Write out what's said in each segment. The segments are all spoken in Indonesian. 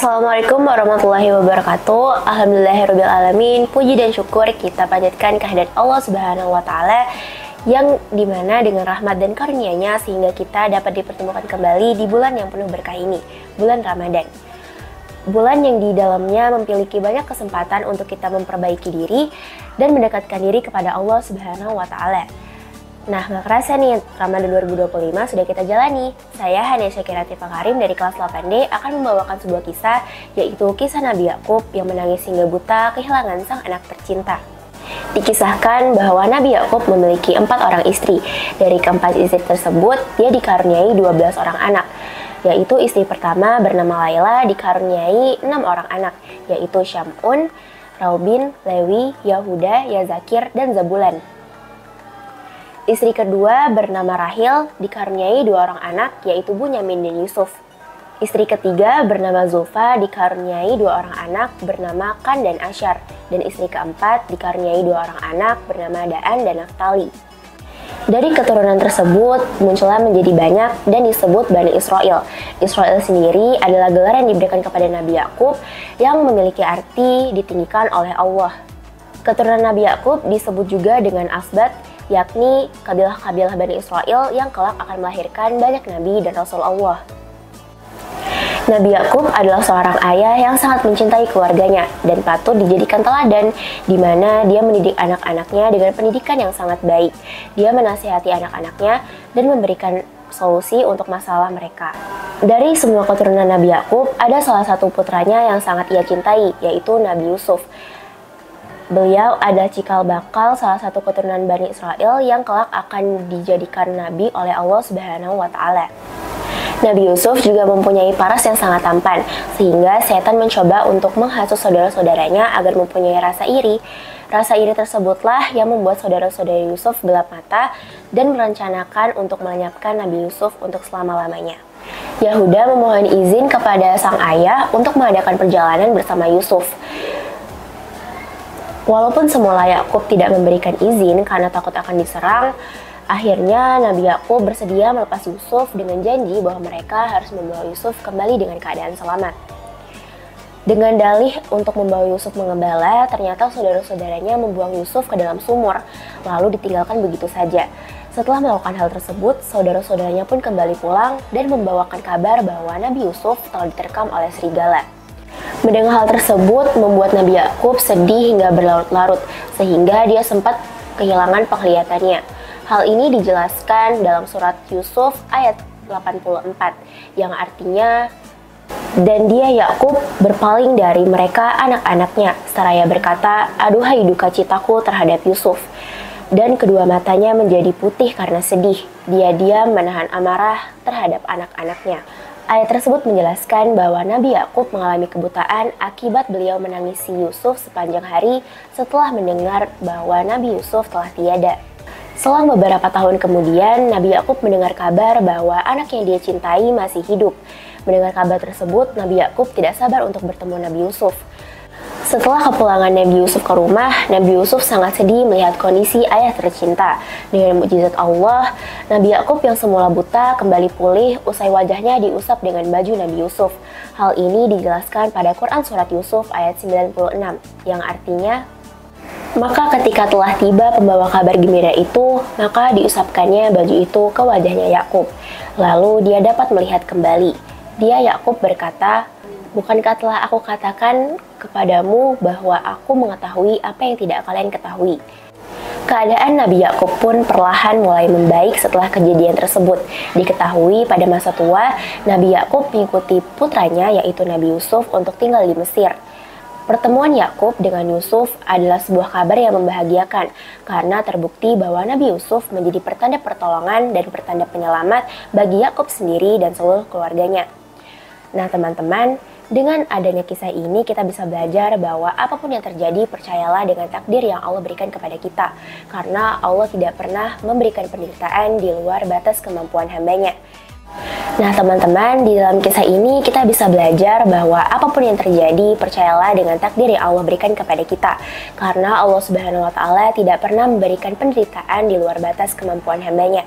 Assalamualaikum warahmatullahi wabarakatuh. Alhamdulillahirrabbilalamin. Puji dan syukur kita panjatkan kehadirat Allah Subhanahu wa Ta'ala, yang dimana dengan rahmat dan karunia-Nya sehingga kita dapat dipertemukan kembali di bulan yang penuh berkah ini, bulan Ramadan. Bulan yang di dalamnya memiliki banyak kesempatan untuk kita memperbaiki diri dan mendekatkan diri kepada Allah Subhanahu wa Ta'ala. Nah, gak kerasa nih, Ramadan 2025 sudah kita jalani. Saya Hania Syakira Tifa Karim dari kelas 8D akan membawakan sebuah kisah, yaitu kisah Nabi Yakub yang menangis hingga buta kehilangan sang anak tercinta. Dikisahkan bahwa Nabi Yakub memiliki 4 orang istri. Dari keempat istri tersebut, dia dikaruniai 12 orang anak, yaitu istri pertama bernama Laila dikaruniai 6 orang anak, yaitu Syamun, Raubin, Lewi, Yahuda, Yazakir, dan Zabulan. Istri kedua bernama Rahil dikaruniai 2 orang anak, yaitu Bunyamin dan Yusuf. Istri ketiga bernama Zulfa dikaruniai 2 orang anak bernama Kan dan Asyar. Dan istri keempat dikaruniai 2 orang anak bernama Daan dan Naftali. Dari keturunan tersebut muncullah menjadi banyak dan disebut Bani Israel. Israel sendiri adalah gelar yang diberikan kepada Nabi Yakub yang memiliki arti ditinggikan oleh Allah. Keturunan Nabi Yakub disebut juga dengan Asbat, yakni kabilah-kabilah Bani Israel yang kelak akan melahirkan banyak nabi dan rasul Allah. Nabi Yakub adalah seorang ayah yang sangat mencintai keluarganya dan patut dijadikan teladan, di mana dia mendidik anak-anaknya dengan pendidikan yang sangat baik. Dia menasihati anak-anaknya dan memberikan solusi untuk masalah mereka. Dari semua keturunan Nabi Yakub, ada salah satu putranya yang sangat ia cintai, yaitu Nabi Yusuf. Beliau adalah cikal bakal salah satu keturunan Bani Israel yang kelak akan dijadikan nabi oleh Allah Subhanahu wa Ta'ala. Nabi Yusuf juga mempunyai paras yang sangat tampan, sehingga setan mencoba untuk menghasut saudara-saudaranya agar mempunyai rasa iri. Rasa iri tersebutlah yang membuat saudara-saudara Yusuf gelap mata dan merencanakan untuk melenyapkan Nabi Yusuf untuk selama-lamanya. Yahuda memohon izin kepada sang ayah untuk mengadakan perjalanan bersama Yusuf. Walaupun semula Yakub tidak memberikan izin karena takut akan diserang, akhirnya Nabi Yakub bersedia melepas Yusuf dengan janji bahwa mereka harus membawa Yusuf kembali dengan keadaan selamat. Dengan dalih untuk membawa Yusuf mengembala, ternyata saudara-saudaranya membuang Yusuf ke dalam sumur, lalu ditinggalkan begitu saja. Setelah melakukan hal tersebut, saudara-saudaranya pun kembali pulang dan membawakan kabar bahwa Nabi Yusuf telah diterkam oleh serigala. Mendengar hal tersebut membuat Nabi Yakub sedih hingga berlarut-larut, sehingga dia sempat kehilangan penglihatannya. Hal ini dijelaskan dalam surat Yusuf ayat 84, yang artinya, dan dia Yakub berpaling dari mereka anak-anaknya, seraya berkata, aduhai duka citaku terhadap Yusuf. Dan kedua matanya menjadi putih karena sedih. Dia diam menahan amarah terhadap anak-anaknya. Ayat tersebut menjelaskan bahwa Nabi Yakub mengalami kebutaan akibat beliau menangisi Yusuf sepanjang hari setelah mendengar bahwa Nabi Yusuf telah tiada. Selang beberapa tahun kemudian, Nabi Yakub mendengar kabar bahwa anak yang dia cintai masih hidup. Mendengar kabar tersebut, Nabi Yakub tidak sabar untuk bertemu Nabi Yusuf. Setelah kepulangan Nabi Yusuf ke rumah, Nabi Yusuf sangat sedih melihat kondisi ayah tercinta. Dengan mukjizat Allah, Nabi Yakub yang semula buta kembali pulih usai wajahnya diusap dengan baju Nabi Yusuf. Hal ini dijelaskan pada Quran Surat Yusuf ayat 96, yang artinya, maka ketika telah tiba pembawa kabar gembira itu, maka diusapkannya baju itu ke wajahnya Yakub. Lalu dia dapat melihat kembali. Dia Yakub berkata, bukankah telah aku katakan kepadamu bahwa aku mengetahui apa yang tidak kalian ketahui? Keadaan Nabi Yakub pun perlahan mulai membaik setelah kejadian tersebut. Diketahui pada masa tua, Nabi Yakub mengikuti putranya yaitu Nabi Yusuf untuk tinggal di Mesir. Pertemuan Yakub dengan Yusuf adalah sebuah kabar yang membahagiakan karena terbukti bahwa Nabi Yusuf menjadi pertanda pertolongan dan pertanda penyelamat bagi Yakub sendiri dan seluruh keluarganya. Nah teman-teman, dengan adanya kisah ini kita bisa belajar bahwa apapun yang terjadi percayalah dengan takdir yang Allah berikan kepada kita, karena Allah tidak pernah memberikan penderitaan di luar batas kemampuan hambanya. Nah teman-teman, di dalam kisah ini kita bisa belajar bahwa apapun yang terjadi percayalah dengan takdir yang Allah berikan kepada kita, karena Allah Subhanahu wa Ta'ala tidak pernah memberikan penderitaan di luar batas kemampuan hambanya.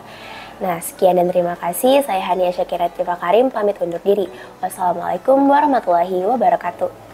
Nah, sekian dan terima kasih. Saya Hania Syakira Tifa Karim, pamit undur diri. Wassalamualaikum warahmatullahi wabarakatuh.